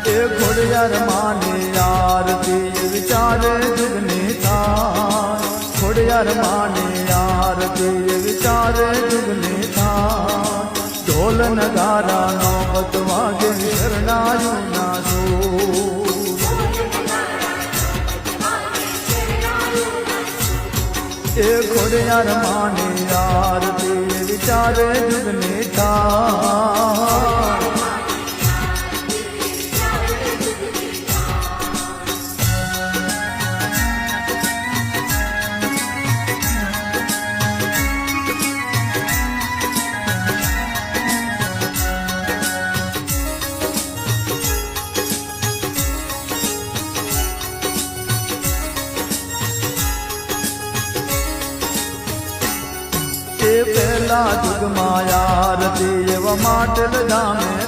એ ખોડિયાર માની આરતી વિચારે જુગની થાય ખોડિયાર માની આરતી વિચારે જુગની થાય ઢોલ નગારા નો બતવાગે શરણાયું ના એ ખોડિયાર માની આરતી વિચારે જુગની થાય પહેલા જુગમાં આરતી એવા માટલ ધામે